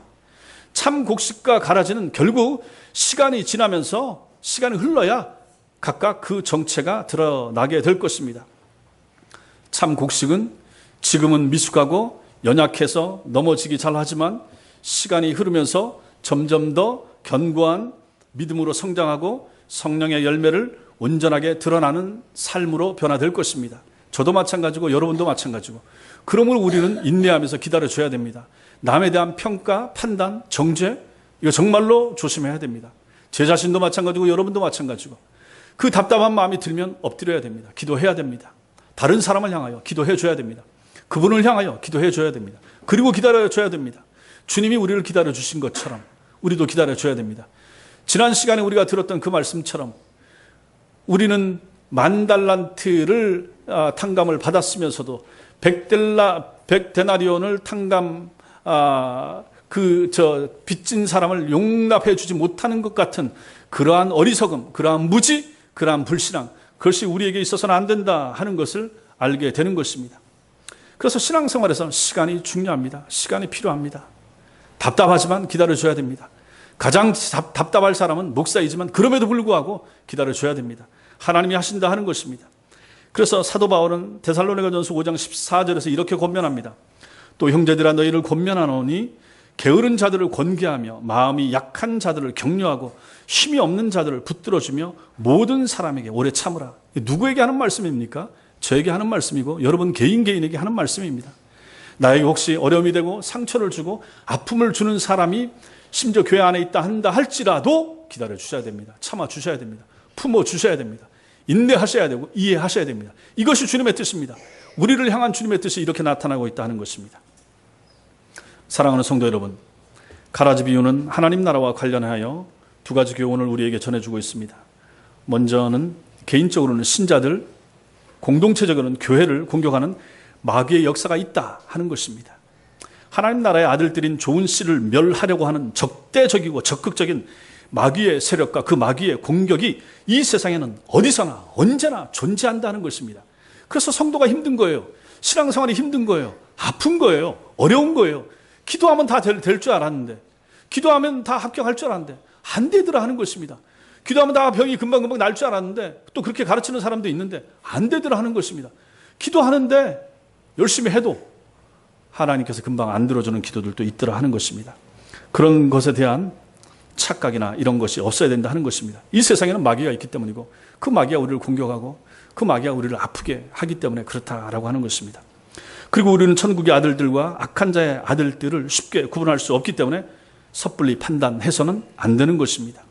Speaker 1: 참 곡식과 가라지는 결국 시간이 지나면서, 시간이 흘러야 각각 그 정체가 드러나게 될 것입니다. 참 곡식은 지금은 미숙하고 연약해서 넘어지기 잘하지만 시간이 흐르면서 점점 더 견고한 믿음으로 성장하고 성령의 열매를 온전하게 드러나는 삶으로 변화될 것입니다. 저도 마찬가지고 여러분도 마찬가지고. 그러므로 우리는 인내하면서 기다려줘야 됩니다. 남에 대한 평가, 판단, 정죄, 이거 정말로 조심해야 됩니다. 제 자신도 마찬가지고 여러분도 마찬가지고. 그 답답한 마음이 들면 엎드려야 됩니다. 기도해야 됩니다. 다른 사람을 향하여 기도해 줘야 됩니다. 그분을 향하여 기도해 줘야 됩니다. 그리고 기다려 줘야 됩니다. 주님이 우리를 기다려 주신 것처럼 우리도 기다려 줘야 됩니다. 지난 시간에 우리가 들었던 그 말씀처럼 우리는 10,000달란트를 탕감을 받았으면서도 100데나리온을 탕감, 빚진 사람을 용납해 주지 못하는 것 같은 그러한 어리석음, 그러한 무지, 그러한 불신앙, 그것이 우리에게 있어서는 안 된다 하는 것을 알게 되는 것입니다. 그래서 신앙생활에서는 시간이 중요합니다. 시간이 필요합니다. 답답하지만 기다려줘야 됩니다. 가장 답답할 사람은 목사이지만 그럼에도 불구하고 기다려줘야 됩니다. 하나님이 하신다 하는 것입니다. 그래서 사도 바울은 데살로니가전서 5장 14절에서 이렇게 권면합니다. 또 형제들아 너희를 권면하노니 게으른 자들을 권계하며 마음이 약한 자들을 격려하고 힘이 없는 자들을 붙들어주며 모든 사람에게 오래 참으라. 누구에게 하는 말씀입니까? 저에게 하는 말씀이고 여러분 개인에게 하는 말씀입니다. 나에게 혹시 어려움이 되고 상처를 주고 아픔을 주는 사람이 심지어 교회 안에 있다 한다 할지라도 기다려 주셔야 됩니다. 참아 주셔야 됩니다. 품어 주셔야 됩니다. 인내하셔야 되고 이해하셔야 됩니다. 이것이 주님의 뜻입니다. 우리를 향한 주님의 뜻이 이렇게 나타나고 있다 하는 것입니다. 사랑하는 성도 여러분, 가라지 비유는 하나님 나라와 관련하여 두 가지 교훈을 우리에게 전해주고 있습니다. 먼저는 개인적으로는 신자들, 공동체적으로는 교회를 공격하는 마귀의 역사가 있다 하는 것입니다. 하나님 나라의 아들들인 좋은 씨를 멸하려고 하는 적대적이고 적극적인 마귀의 세력과 그 마귀의 공격이 이 세상에는 어디서나 언제나 존재한다는 것입니다. 그래서 성도가 힘든 거예요. 신앙생활이 힘든 거예요. 아픈 거예요. 어려운 거예요. 기도하면 다 될 줄 알았는데, 기도하면 다 합격할 줄 알았는데 안 되더라 하는 것입니다. 기도하면 다 병이 금방금방 날 줄 알았는데 또 그렇게 가르치는 사람도 있는데 안 되더라 하는 것입니다. 기도하는데 열심히 해도 하나님께서 금방 안 들어주는 기도들도 있더라 하는 것입니다. 그런 것에 대한 착각이나 이런 것이 없어야 된다 하는 것입니다. 이 세상에는 마귀가 있기 때문이고 그 마귀가 우리를 공격하고 그 마귀가 우리를 아프게 하기 때문에 그렇다라고 하는 것입니다. 그리고 우리는 천국의 아들들과 악한 자의 아들들을 쉽게 구분할 수 없기 때문에 섣불리 판단해서는 안 되는 것입니다.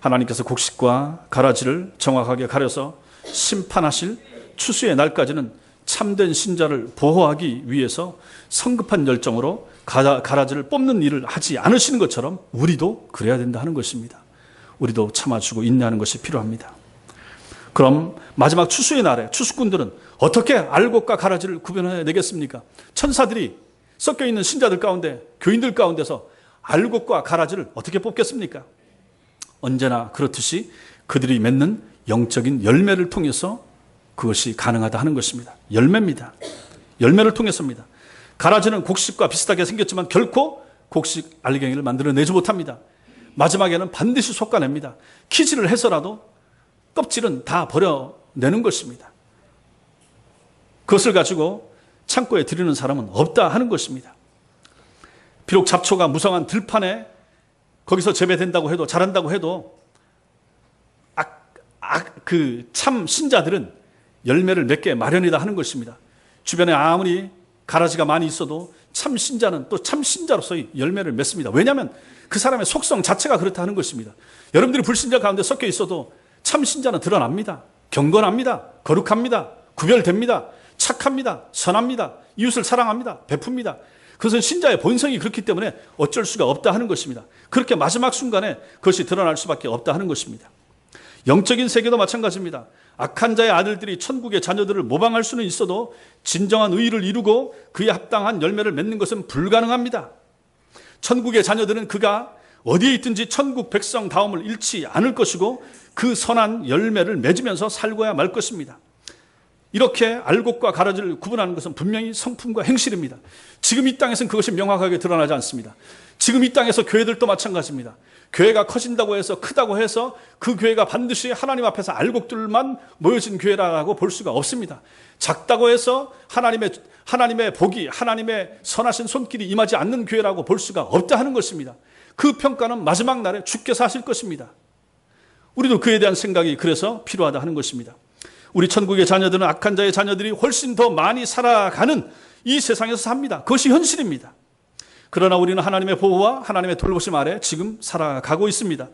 Speaker 1: 하나님께서 곡식과 가라지를 정확하게 가려서 심판하실 추수의 날까지는 참된 신자를 보호하기 위해서 성급한 열정으로 가라지를 뽑는 일을 하지 않으시는 것처럼 우리도 그래야 된다 하는 것입니다. 우리도 참아주고 인내하는 것이 필요합니다. 그럼 마지막 추수의 날에 추수꾼들은 어떻게 알곡과 가라지를 구별해내겠습니까? 천사들이 섞여있는 신자들 가운데, 교인들 가운데서 알곡과 가라지를 어떻게 뽑겠습니까? 언제나 그렇듯이 그들이 맺는 영적인 열매를 통해서 그것이 가능하다 하는 것입니다. 열매입니다. 열매를 통해서입니다. 가라지는 곡식과 비슷하게 생겼지만 결코 곡식 알갱이를 만들어내지 못합니다. 마지막에는 반드시 솎아냅니다. 키질을 해서라도 껍질은 다 버려내는 것입니다. 그것을 가지고 창고에 들이는 사람은 없다 하는 것입니다. 비록 잡초가 무성한 들판에 거기서 재배된다고 해도, 자란다고 해도 그 참 신자들은 열매를 맺게 마련이다 하는 것입니다. 주변에 아무리 가라지가 많이 있어도 참 신자는 또 참 신자로서의 열매를 맺습니다. 왜냐하면 그 사람의 속성 자체가 그렇다 하는 것입니다. 여러분들이 불신자 가운데 섞여 있어도 참 신자는 드러납니다. 경건합니다. 거룩합니다. 구별됩니다. 착합니다. 선합니다. 이웃을 사랑합니다. 베풉니다. 그것은 신자의 본성이 그렇기 때문에 어쩔 수가 없다 하는 것입니다. 그렇게 마지막 순간에 그것이 드러날 수밖에 없다 하는 것입니다. 영적인 세계도 마찬가지입니다. 악한 자의 아들들이 천국의 자녀들을 모방할 수는 있어도 진정한 의의를 이루고 그에 합당한 열매를 맺는 것은 불가능합니다. 천국의 자녀들은 그가 어디에 있든지 천국 백성다움을 잃지 않을 것이고 그 선한 열매를 맺으면서 살고야 말 것입니다. 이렇게 알곡과 가라지를 구분하는 것은 분명히 성품과 행실입니다. 지금 이 땅에서는 그것이 명확하게 드러나지 않습니다. 지금 이 땅에서 교회들도 마찬가지입니다. 교회가 커진다고 해서 크다고 해서 그 교회가 반드시 하나님 앞에서 알곡들만 모여진 교회라고 볼 수가 없습니다. 작다고 해서 하나님의 복이 하나님의 선하신 손길이 임하지 않는 교회라고 볼 수가 없다 하는 것입니다. 그 평가는 마지막 날에 주께서 하실 것입니다. 우리도 그에 대한 생각이 그래서 필요하다 하는 것입니다. 우리 천국의 자녀들은 악한 자의 자녀들이 훨씬 더 많이 살아가는 이 세상에서 삽니다. 그것이 현실입니다. 그러나 우리는 하나님의 보호와 하나님의 돌보심 아래 지금 살아가고 있습니다.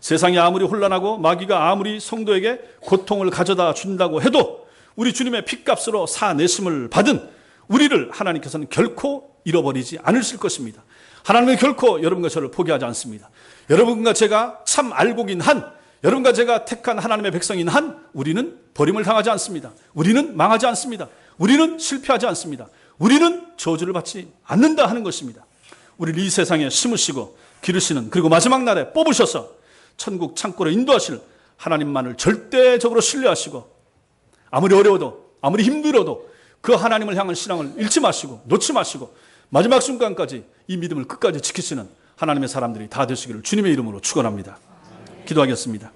Speaker 1: 세상이 아무리 혼란하고 마귀가 아무리 성도에게 고통을 가져다 준다고 해도 우리 주님의 핏값으로 사내심을 받은 우리를 하나님께서는 결코 잃어버리지 않으실 것입니다. 하나님은 결코 여러분과 저를 포기하지 않습니다. 여러분과 제가 참 알곡인 한, 여러분과 제가 택한 하나님의 백성인 한 우리는 버림을 당하지 않습니다. 우리는 망하지 않습니다. 우리는 실패하지 않습니다. 우리는 저주를 받지 않는다 하는 것입니다. 우리를 이 세상에 심으시고 기르시는, 그리고 마지막 날에 뽑으셔서 천국 창고로 인도하실 하나님만을 절대적으로 신뢰하시고 아무리 어려워도 아무리 힘들어도 그 하나님을 향한 신앙을 잃지 마시고 놓지 마시고 마지막 순간까지 이 믿음을 끝까지 지키시는 하나님의 사람들이 다 되시기를 주님의 이름으로 축원합니다. 기도하겠습니다.